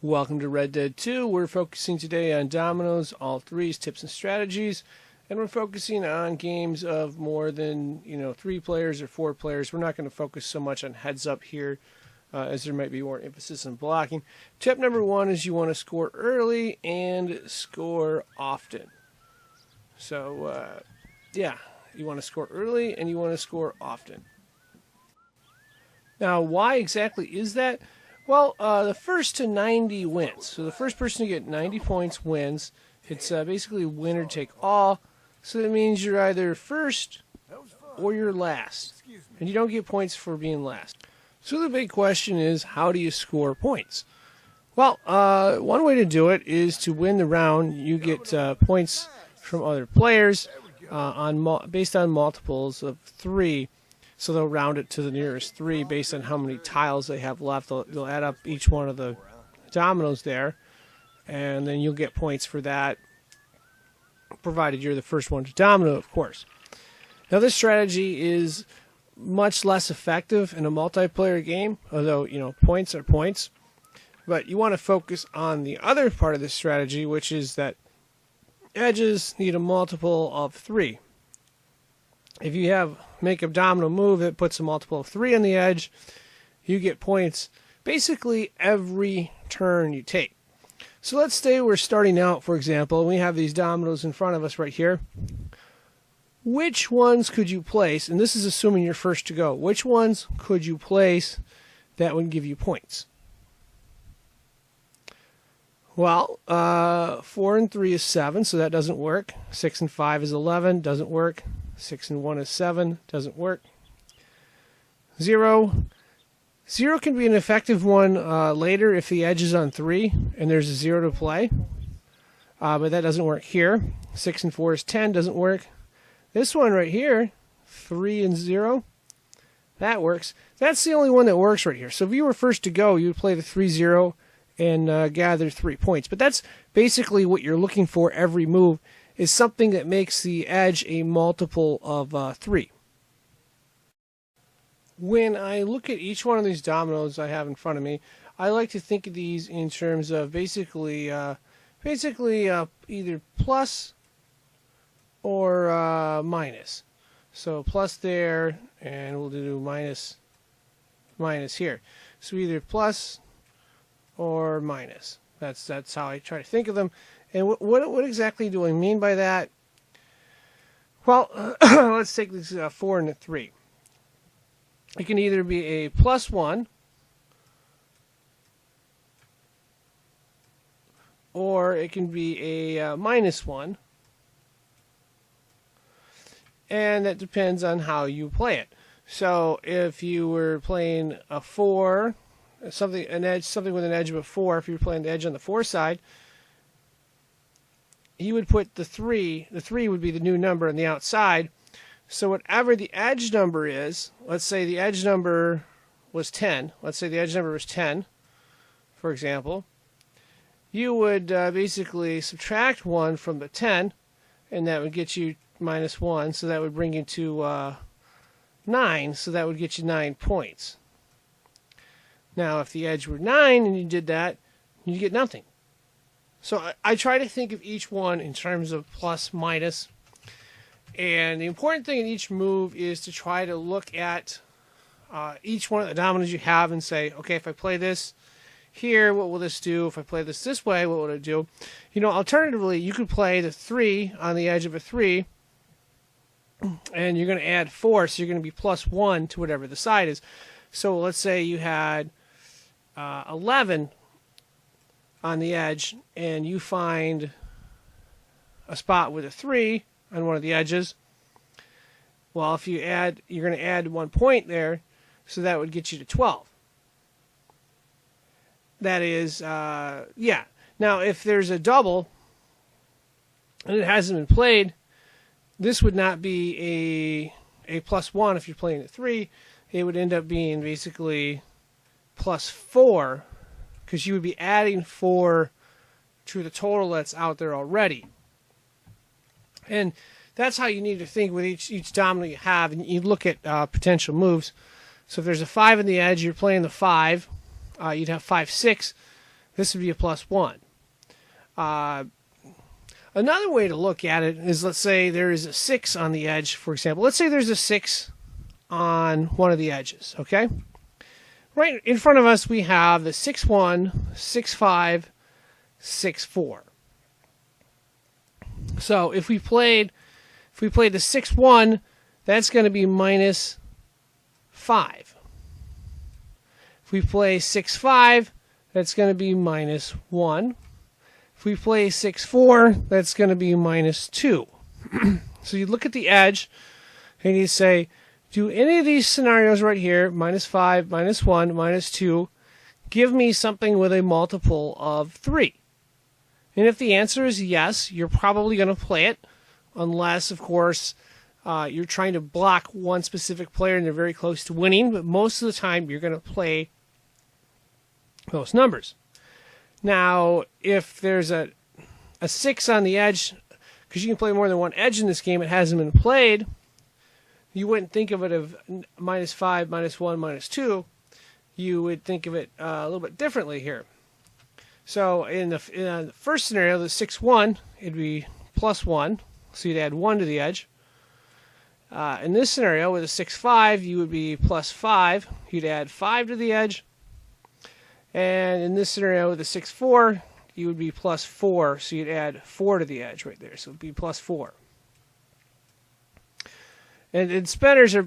Welcome to Red Dead 2. We're focusing today on Dominoes, all threes, tips and strategies, and we're focusing on games of more than 3 players or 4 players. We're not going to focus so much on heads up here, as there might be more emphasis on blocking. Tip number 1 is you want to score early and score often. So, you want to score early and you want to score often. Now, why exactly is that? Well, the first to 90 wins. So the first person to get 90 points wins. It's basically winner take all. So that means you're either first or you're last. And you don't get points for being last. So the big question is, how do you score points? Well, one way to do it is to win the round. You get points from other players based on multiples of 3. So they'll round it to the nearest 3 based on how many tiles they have left. They'll add up each one of the dominoes there, and then you'll get points for that, provided you're the first one to domino, of course. Now, this strategy is much less effective in a multiplayer game, although, points are points. But you want to focus on the other part of this strategy, which is that edges need a multiple of 3. If you make a domino move that puts a multiple of 3 on the edge, you get points basically every turn you take. So let's say we're starting out, for example, and we have these dominoes in front of us right here. Which ones could you place, and this is assuming you're first to go, which ones could you place that would give you points? Well, 4 and 3 is 7, so that doesn't work. 6 and 5 is 11, doesn't work. 6 and 1 is 7, doesn't work. 0 can be an effective one later if the edge is on 3 and there's a 0 to play. But that doesn't work here. 6 and 4 is 10, doesn't work. This one right here, 3 and 0, that works. That's the only one that works right here. So if you were first to go, you would play the 3-0 and gather 3 points. But that's basically what you're looking for every move, is something that makes the edge a multiple of 3. When I look at each one of these dominoes I have in front of me, I like to think of these in terms of basically either plus or minus. So plus there, and we'll do minus here. So either plus or minus. That's how I try to think of them. And what exactly do I mean by that? Well, let's take this 4 and a 3. It can either be a +1 or it can be a -1. And that depends on how you play it. So if you were playing a 4, something with an edge of a 4, if you were playing the edge on the 4 side, you would put the 3 would be the new number on the outside. So whatever the edge number is, let's say the edge number was 10. Let's say the edge number was 10, for example. You would basically subtract 1 from the 10, and that would get you -1. So that would bring you to 9. So that would get you 9 points. Now, if the edge were 9 and you did that, you get nothing. So I try to think of each one in terms of plus, minus. And the important thing in each move is to try to look at each one of the dominoes you have and say, okay, if I play this here, what will this do? If I play this way, what will it do? Alternatively, you could play the 3 on the edge of a 3, and you're going to add 4, so you're going to be +1 to whatever the side is. So let's say you had 11 on the edge, and you find a spot with a 3 on one of the edges. Well, if you add, you're going to add 1 point there, so that would get you to 12. That is, yeah. Now, if there's a double and it hasn't been played, this would not be a +1 if you're playing a 3. It would end up being basically +4, because you would be adding 4 to the total that's out there already. And that's how you need to think with each domino you have, and you look at potential moves. So if there's a 5 on the edge, you're playing the 5. You'd have 5, 6. This would be a +1. Another way to look at it is, let's say there is a 6 on the edge, for example. Let's say there's a 6 on one of the edges, okay? Right in front of us, we have the 6-1, 6-5, 6-4. So if we played the 6-1, that's going to be -5. If we play 6-5, that's going to be -1. If we play 6-4, that's going to be -2. So you look at the edge, and you say, do any of these scenarios right here, -5, -1, -2, give me something with a multiple of 3? And if the answer is yes, you're probably going to play it, unless, of course, you're trying to block one specific player and they're very close to winning. But most of the time, you're going to play those numbers. Now, if there's a 6 on the edge, because you can play more than one edge in this game, it hasn't been played, you wouldn't think of it as -5, -1, -2. You would think of it a little bit differently here. So in the first scenario, the 6-1, it'd be +1, so you'd add 1 to the edge. In this scenario, with a 6-5, you would be +5, you'd add 5 to the edge. And in this scenario, with a 6-4, you would be +4, so you'd add 4 to the edge right there, so it would be +4. And spinners are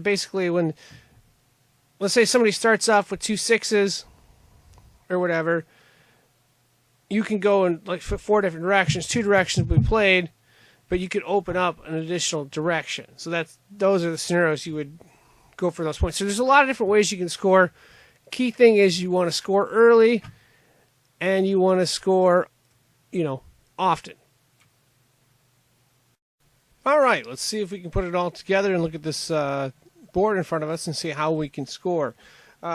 basically when, let's say somebody starts off with 2 6s or whatever, you can go in like 4 different directions. 2 directions will be played, but you could open up an additional direction. So those are the scenarios you would go for those points. So there's a lot of different ways you can score. Key thing is you want to score early, and you want to score, often. All right, let's see if we can put it all together and look at this board in front of us and see how we can score.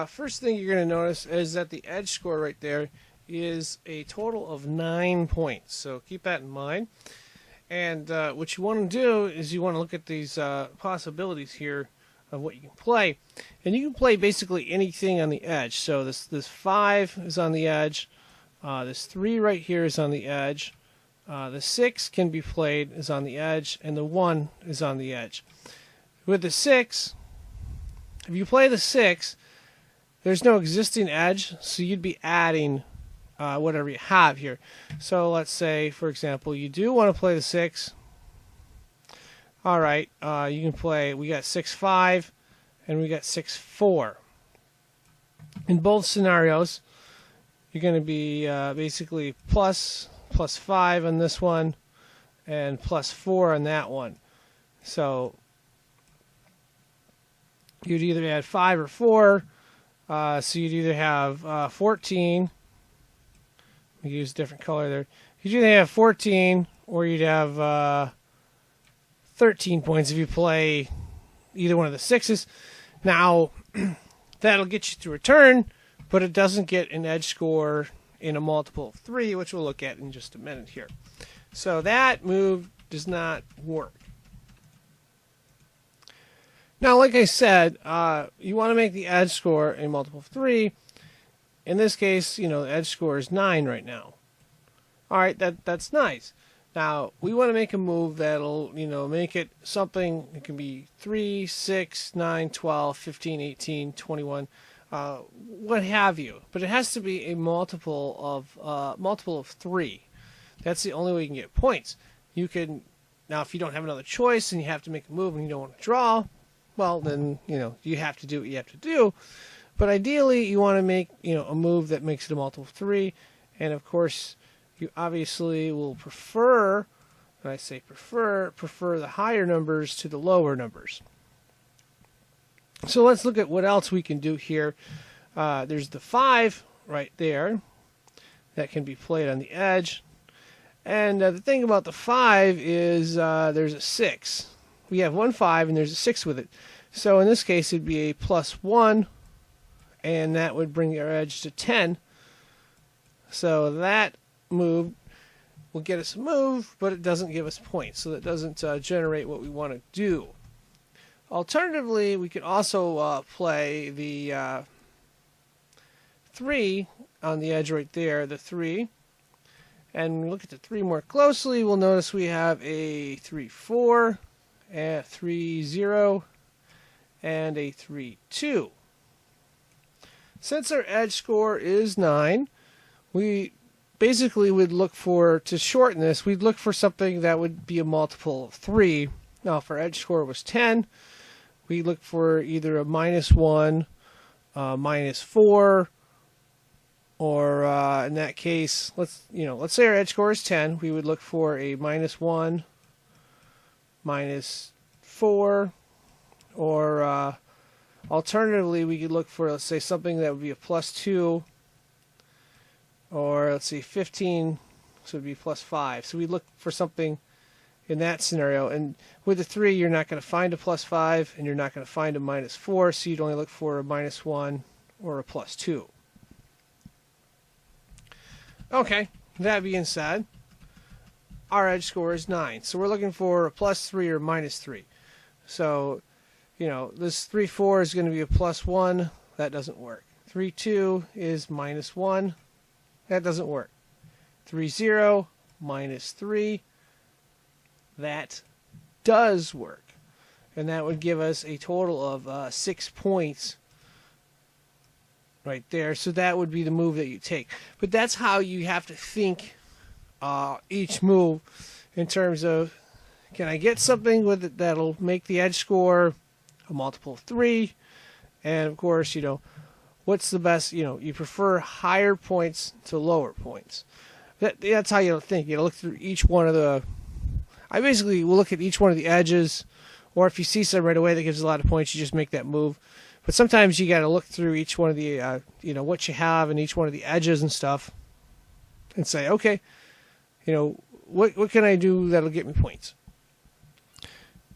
First thing you're going to notice is that the edge score right there is a total of 9 points. So keep that in mind. And what you want to do is you want to look at these possibilities here of what you can play. And you can play basically anything on the edge. So this 5 is on the edge. This 3 right here is on the edge. The 6 can be played, is on the edge, and the 1 is on the edge. With the 6, if you play the 6, there's no existing edge, so you'd be adding whatever you have here. So let's say, for example, you do want to play the 6. All right, you can play, we got 6-5, and we got 6-4. In both scenarios, you're going to be basically +5 on this one, and +4 on that one. So you'd either add 5 or 4. So you'd either have 14. We use a different color there. You'd either have 14 or you'd have 13 points if you play either one of the 6s. Now, that'll get you through a turn, but it doesn't get an edge score in a multiple of 3, which we'll look at in just a minute here. So that move does not work. Now, like I said, you want to make the edge score a multiple of 3. In this case, the edge score is 9 right now. All right, that's nice. Now, we want to make a move that'll, make it something. It can be 3, 6, 9, 12, 15, 18, 21, what have you. But it has to be a multiple of 3. That's the only way you can get points. You can, now if you don't have another choice and you have to make a move and you don't want to draw, well, then, you have to do what you have to do. But ideally, you want to make, a move that makes it a multiple of 3. And, of course, you obviously will prefer, when I say prefer the higher numbers to the lower numbers. So let's look at what else we can do here. There's the 5 right there that can be played on the edge. And the thing about the 5 is there's a 6. We have 1 5 and there's a 6 with it. So in this case it'd be a +1, and that would bring our edge to 10. So that move will get us a move, but it doesn't give us points. So that doesn't generate what we want to do. Alternatively, we could also play the 3 on the edge right there, the 3. And when we look at the 3 more closely, we'll notice we have a 3-4, a 3-0, and a 3-2. Since our edge score is 9, we basically would look for, to shorten this, we'd look for something that would be a multiple of 3. Now, if our edge score was 10, we look for either a -1, -4, or in that case, let's say our edge score is 10, we would look for a -1, -4, or alternatively, we could look for, let's say, something that would be a +2, or let's see, 15, so it would be +5. So we look for something in that scenario. And with the 3, you're not going to find a +5, and you're not going to find a -4, so you'd only look for a -1 or a +2. Okay, that being said, our edge score is 9. So we're looking for a +3 or -3. So, this 3-4 is going to be a +1. That doesn't work. 3-2 is -1. That doesn't work. 3-0, -3. That does work. And that would give us a total of 6 points right there. So that would be the move that you take. But that's how you have to think each move in terms of, can I get something with it that'll make the edge score a multiple of 3? And of course, what's the best, you prefer higher points to lower points. That's how you think. You look through each one of the, I basically will look at each one of the edges, or if you see some right away that gives a lot of points, you just make that move. But sometimes you got to look through each one of the, what you have in each one of the edges and stuff, and say, okay, what can I do that'll get me points?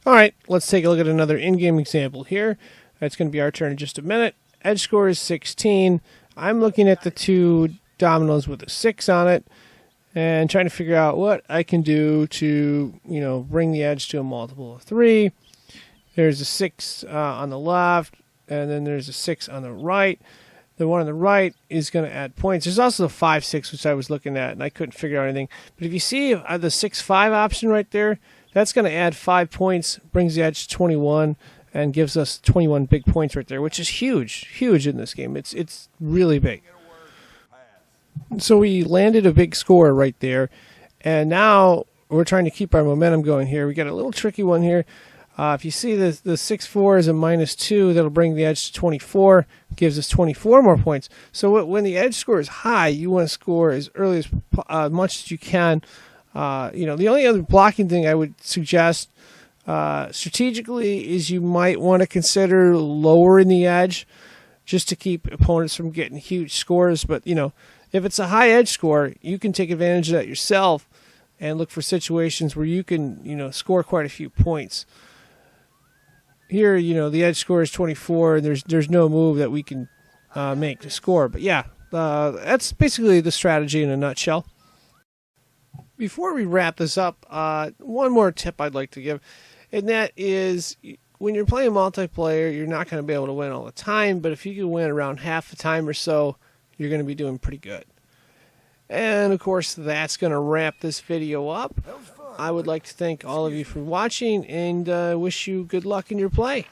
All right, let's take a look at another in-game example here. That's going to be our turn in just a minute. Edge score is 16. I'm looking at the 2 dominoes with a 6 on it and trying to figure out what I can do to, bring the edge to a multiple of 3. There's a 6 on the left, and then there's a 6 on the right. The one on the right is going to add points. There's also the 5-6, which I was looking at, and I couldn't figure out anything. But if you see the 6-5 option right there, that's going to add 5 points, brings the edge to 21, and gives us 21 big points right there, which is huge in this game. It's really big. So we landed a big score right there, and now we're trying to keep our momentum going here. We got a little tricky one here. If you see the 6-4 is a -2, that'll bring the edge to 24, gives us 24 more points. So when the edge score is high, you want to score as early as much as you can. The only other blocking thing I would suggest strategically is you might want to consider lowering the edge just to keep opponents from getting huge scores. But, if it's a high edge score, you can take advantage of that yourself and look for situations where you can, score quite a few points. Here, the edge score is 24, and there's no move that we can make to score. But yeah, that's basically the strategy in a nutshell. Before we wrap this up, one more tip I'd like to give, and that is when you're playing multiplayer, you're not going to be able to win all the time, but if you can win around half the time or so, you're going to be doing pretty good. And of course, that's going to wrap this video up. I would like to thank all of you for watching and wish you good luck in your play.